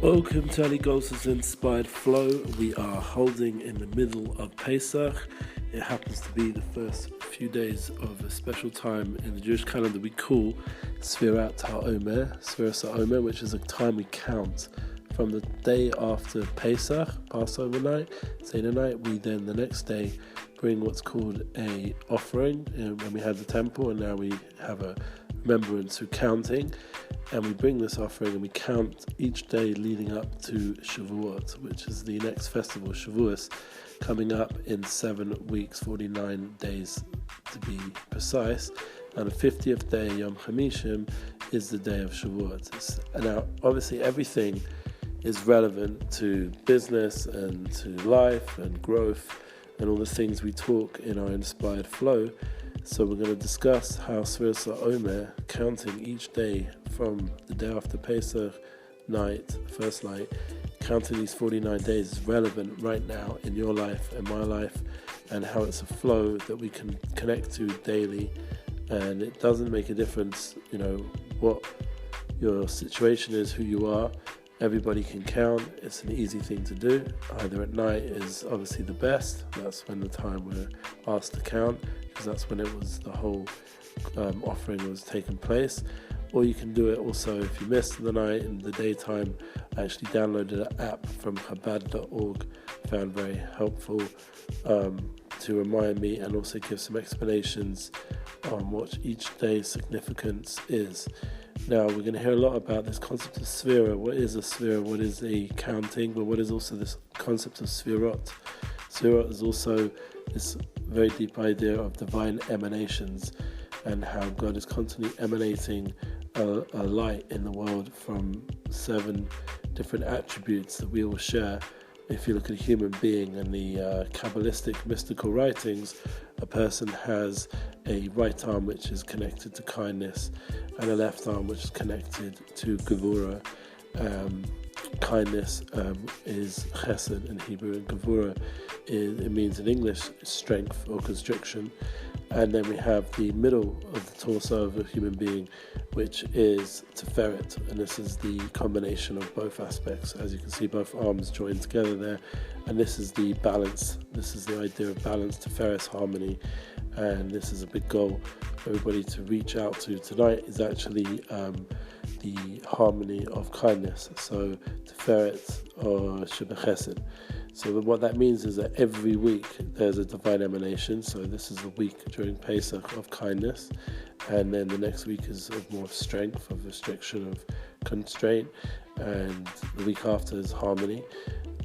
Welcome to Ali Golsa's Inspired Flow. We are holding in the middle of Pesach. It happens to be the first few days of a special time in the Jewish calendar we call Sefirah Omer, Sefirah Omer, which is a time we count from the day after Pesach, Passover night, Seder night. We then the next day bring what's called a offering, when we had the temple, and now we have a remembrance through counting. And we bring this offering and we count each day leading up to Shavuot, which is the next festival, Shavuos, coming up in 7 weeks, 49 days to be precise. And the 50th day, Yom Chamishim, is the day of Shavuot. And now, obviously, everything is relevant to business and to life and growth and all the things we talk in our Inspired Flow. So we're going to discuss how Sefirah Omer, counting each day from the day after Pesach night, first night, counting these 49 days is relevant right now in your life and my life, and how it's a flow that we can connect to daily. And it doesn't make a difference, what your situation is, who you are. Everybody can count. It's an easy thing to do. Either at night is obviously the best. That's when the time we're asked to count, because that's when it was the whole offering was taking place. Or you can do it also if you missed the night in the daytime. I actually downloaded an app from Chabad.org, found very helpful to remind me and also give some explanations on what each day's significance is. Now, we're going to hear a lot about this concept of Sefirah. What is a Sefirah? What is a counting? But what is also this concept of Sefirot? Sefirot is also this very deep idea of divine emanations and how God is constantly emanating a light in the world from 7 different attributes that we all share. If you look at a human being and the Kabbalistic mystical writings, a person has a right arm which is connected to kindness and a left arm which is connected to Gevurah. Kindness is chesed in Hebrew, and Gevurah it means in English strength or constriction. And then we have the middle of the torso of a human being, which is Tiferet, and this is the combination of both aspects. As you can see, both arms joined together there, and this is the balance. This is the idea of balance, Tiferet's harmony, and this is a big goal for everybody to reach out to tonight. Is actually the harmony of kindness. So Tiferet or Shebeh Chesed. So what that means is that every week there's a divine emanation. So this is the week during Pesach of kindness, and then the next week is of more strength, of restriction, of constraint, and the week after is harmony.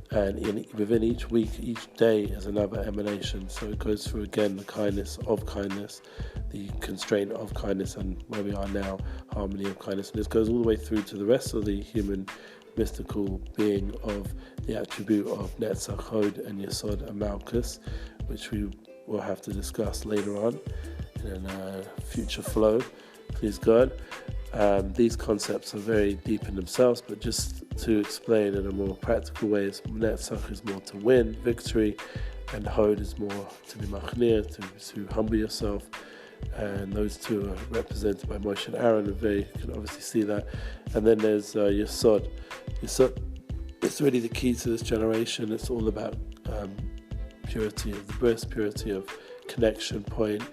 And within each week, each day is another emanation. So it goes through again the kindness of kindness, the constraint of kindness, and where we are now, harmony of kindness. And this goes all the way through to the rest of the human mystical being of the attribute of Netzach, Hod, and Yesod, and Malchus, which we will have to discuss later on in a future flow, please God. These concepts are very deep in themselves, but just to explain in a more practical way, Netzach is more to win, victory, and Hod is more to be machnir, to humble yourself. And those two are represented by Moshe and Aaron, and you can obviously see that. And then there's Yesod. Yesod, it's really the key to this generation. It's all about purity of the bris, purity of connection point,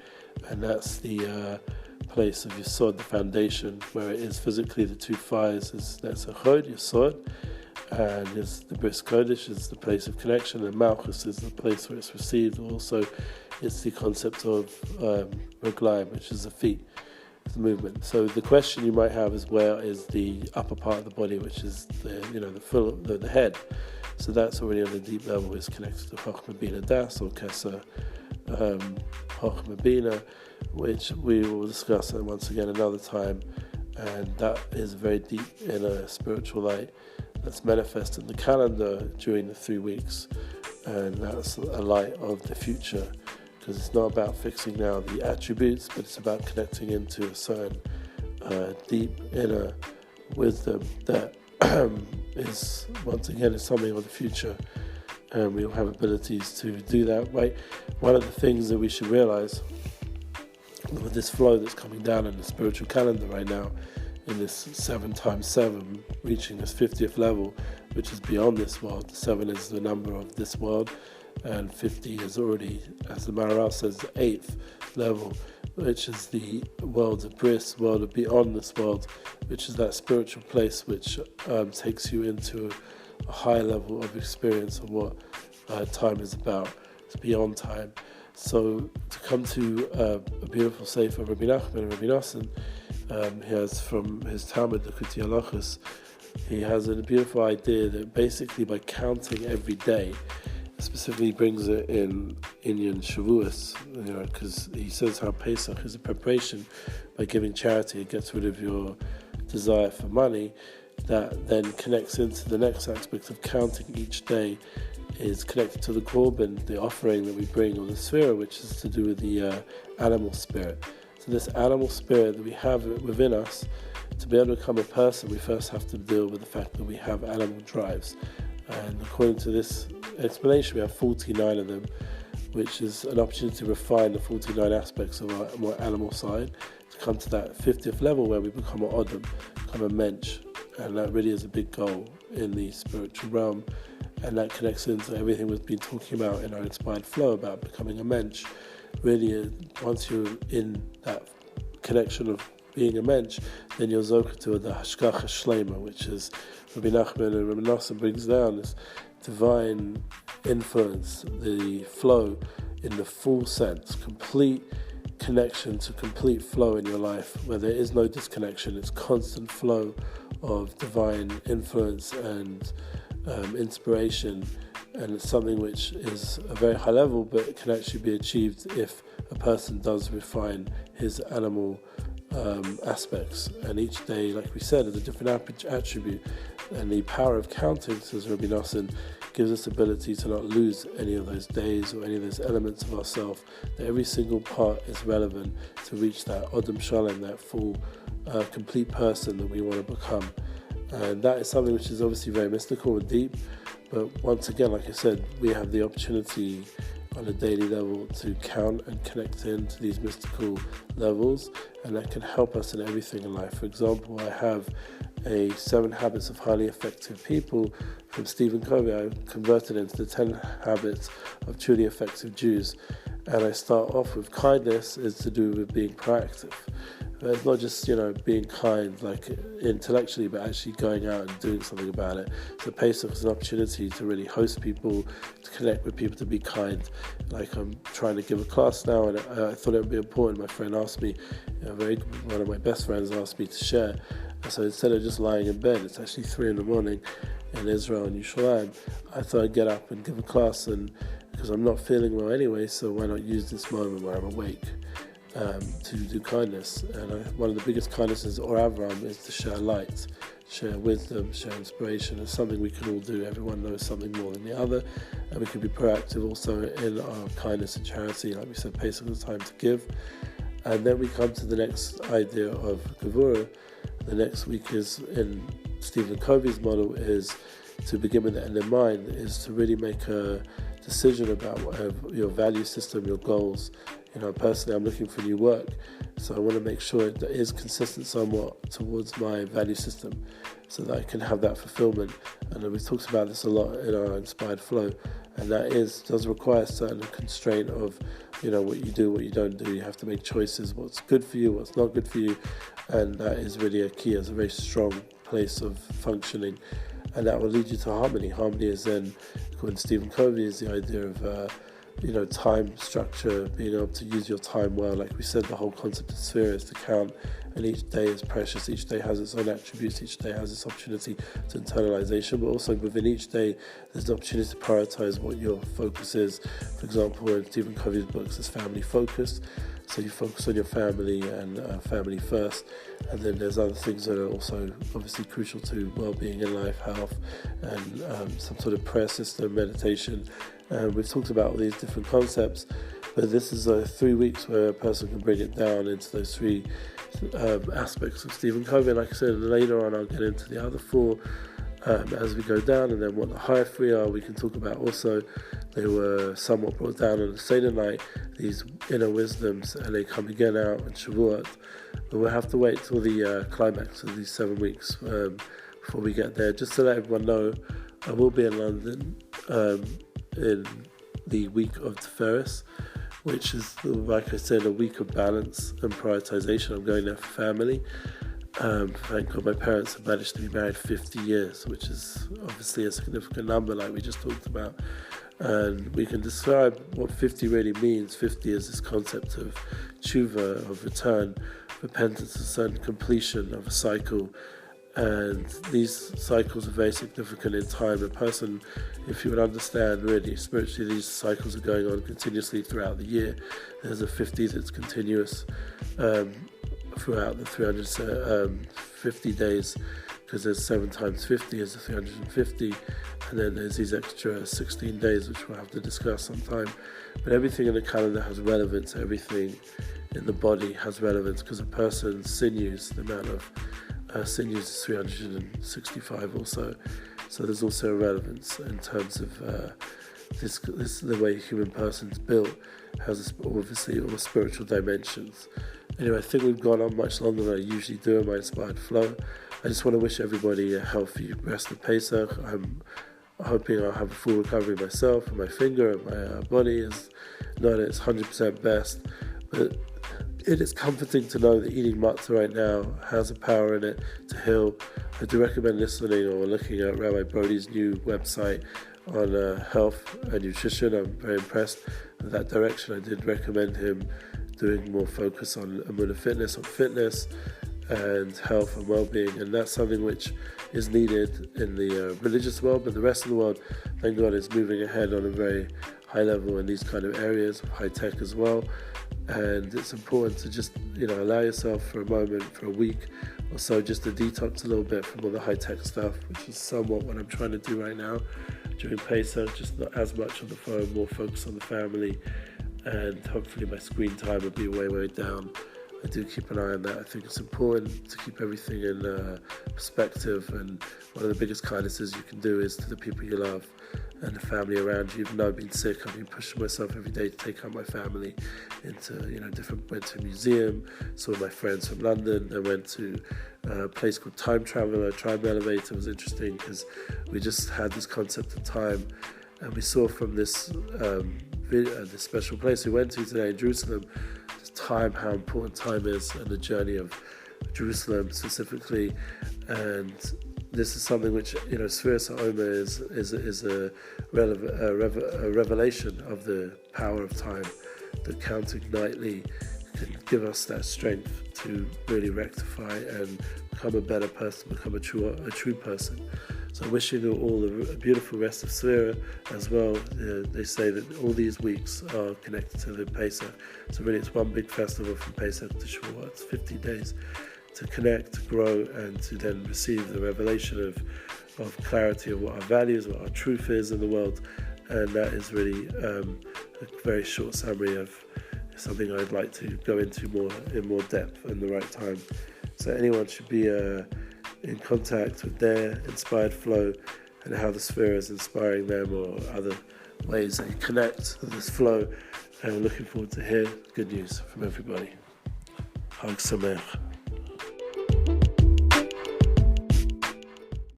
and that's the place of Yesod, the foundation, where it is physically the 2 fires. That's a Chod, Yesod, and is the bris kodesh is the place of connection, and Malchus is the place where it's received. Also, it's the concept of Reglaim, which is the feet, the movement. So the question you might have is, where is the upper part of the body, which is the head? So that's already on a deep level. Is connected to Chochmah Bina Das or Keser Chochmah Bina, which we will discuss once again another time. And that is very deep in a spiritual light that's manifest in the calendar during the 3 weeks, and that's a light of the future. Because it's not about fixing now the attributes, but it's about connecting into a certain deep inner wisdom that is, once again, is something of the future, and we'll have abilities to do that. Right? One of the things that we should realize with this flow that's coming down in the spiritual calendar right now in this 7 times 7, reaching this 50th level, which is beyond this world. 7 is the number of this world, and 50 is already, as the Maharal says, the 8th level, which is the world of bliss, world of beyond this world, which is that spiritual place which takes you into a high level of experience of what time is about. It's beyond time. So to come to a beautiful sefer of Rabbi Nachman and Rabbi Nosson, he has from his Talmud, the Kuti Halachos, he has a beautiful idea that basically by counting every day, specifically brings it in Inyan Shavuos, because he says how Pesach is a preparation. By giving charity, it gets rid of your desire for money. That then connects into the next aspect of counting each day, is connected to the korban, the offering that we bring, or the Sefirah, which is to do with the animal spirit. So this animal spirit that we have within us, to be able to become a person, we first have to deal with the fact that we have animal drives. And according to this explanation, we have 49 of them, which is an opportunity to refine the 49 aspects of our more animal side, to come to that 50th level where we become an Odom, become a mensch. And that really is a big goal in the spiritual realm. And that connects into everything we've been talking about in our inspired flow about becoming a mensch. Really, once you're in that connection of being a mensch, then you're zoka to the hashgacha shlema, which is Rabbi Nachman and Rabbi Nosson brings down this divine influence, the flow in the full sense, complete connection to complete flow in your life, where there is no disconnection. It's constant flow of divine influence and inspiration, and it's something which is a very high level, but it can actually be achieved if a person does refine his animal aspects. And each day, like we said, is a different attribute, and the power of counting, says Rabbi Nosson, gives us the ability to not lose any of those days or any of those elements of ourselves, that every single part is relevant to reach that Odom Shalom, that full complete person that we want to become. And that is something which is obviously very mystical and deep, but once again, like I said, we have the opportunity on a daily level to count and connect into these mystical levels, and that can help us in everything in life. For example, I have a 7 Habits of Highly Effective People from Stephen Covey. I converted it into the 10 Habits of Truly Effective Jews, and I start off with kindness is to do with being proactive. It's not just, being kind, like intellectually, but actually going out and doing something about it. So Pesach is an opportunity to really host people, to connect with people, to be kind. Like I'm trying to give a class now, and I thought it would be important. My friend asked me, one of my best friends asked me to share. So instead of just lying in bed, it's actually 3 a.m. in Israel and Yerushalayim. I thought I'd get up and give a class, and because I'm not feeling well anyway, so why not use this moment where I'm awake to do kindness. And one of the biggest kindnesses, or Avram, is to share light, share wisdom, share inspiration. It's something we can all do. Everyone knows something more than the other, and we can be proactive also in our kindness and charity. Like we said, Pesach is time to give. And then we come to the next idea of Gevurah. The next week is, in Stephen Covey's model, is to begin with the end in mind, is to really make a decision about your value system, your goals. Personally, I'm looking for new work, so I want to make sure it is consistent somewhat towards my value system, so that I can have that fulfillment. And we've talked about this a lot in our Inspired Flow, and that does require a certain constraint of, what you do, what you don't do. You have to make choices, what's good for you, what's not good for you, and that is really a key. It's a very strong place of functioning, and that will lead you to harmony. Harmony is then, according to Stephen Covey, is the idea of time structure, being able to use your time well. Like we said, the whole concept of Sefirah is to count, and each day is precious. Each day has its own attributes. Each day has its opportunity to internalization, but also within each day there's an opportunity to prioritize what your focus is. For example, in Stephen Covey's books, it's family focused, so you focus on your family and family first, and then there's other things that are also obviously crucial to well-being in life, health, and some sort of prayer system, meditation. We've talked about all these different concepts, but this is 3 weeks where a person can bring it down into those 3 aspects of Stephen Covey. Like I said, later on I'll get into the other 4 as we go down, and then what the higher 3 are, we can talk about also. They were somewhat brought down on the Seder night, these inner wisdoms, and they come again out in Shavuot, But we'll have to wait till the climax of these 7 weeks before we get there. Just to let everyone know, I will be in London in the week of Sefirah, which is, like I said, a week of balance and prioritization. I'm going there for family. Thank God my parents have managed to be married 50 years, which is obviously a significant number like we just talked about. And we can describe what 50 really means. 50 is this concept of tshuva, of return, repentance, and completion of a cycle. And these cycles are very significant in time. A person, if you would understand really spiritually, these cycles are going on continuously throughout the year. There's a 50 that's continuous throughout the 350 days, because there's 7 times 50 is 350, and then there's these extra 16 days which we'll have to discuss sometime. But everything in the calendar has relevance. Everything in the body has relevance, because a person's sinews, the amount of sinews is 365 also. So there's also a relevance in terms of this the way a human person's built has obviously all spiritual dimensions. Anyway, I think we've gone on much longer than I usually do in my Inspired Flow. I just want to wish everybody a healthy rest of Pesach. I'm hoping I'll have a full recovery myself, and my finger and my body is not at its 100% best. But it is comforting to know that eating matzah right now has a power in it to heal. I do recommend listening or looking at Rabbi Brody's new website on health and nutrition. I'm very impressed with that direction. I did recommend him doing more focus on Amunah Fitness, on fitness and health and well-being, and that's something which is needed in the religious world, but the rest of the world, thank God, is moving ahead on a very high level in these kind of areas, high tech as well. And it's important to just allow yourself for a moment, for a week or so, just to detox a little bit from all the high tech stuff, which is somewhat what I'm trying to do right now during Pesach. Just not as much on the phone, more focus on the family, and hopefully my screen time will be way down. I do keep an eye on that. I think it's important to keep everything in perspective, and one of the biggest kindnesses you can do is to the people you love and the family around you. Even though I've been sick, I've been pushing myself every day to take out my family into went to a museum, saw my friends from London, I went to a place called Time Traveler, Time Elevator. It was interesting because we just had this concept of time, and we saw from this this special place we went to today in Jerusalem, time, how important time is, and the journey of Jerusalem specifically. And this is something which Sefirah Omer is a revelation of the power of time. That counting nightly can give us that strength to really rectify and become a better person, become a true person. So wishing you all a beautiful rest of Sefirah as well. They say that all these weeks are connected to the Pesach. So really it's one big festival from Pesach to Shavuot. It's 50 days to connect, to grow, and to then receive the revelation of clarity of what our values, what our truth is in the world. And that is really a very short summary of something I'd like to go into in more depth in the right time. So anyone should be in contact with their inspired flow and how the Sefirah is inspiring them, or other ways that you connect with this flow. And looking forward to hear good news from everybody. Hag Sameach.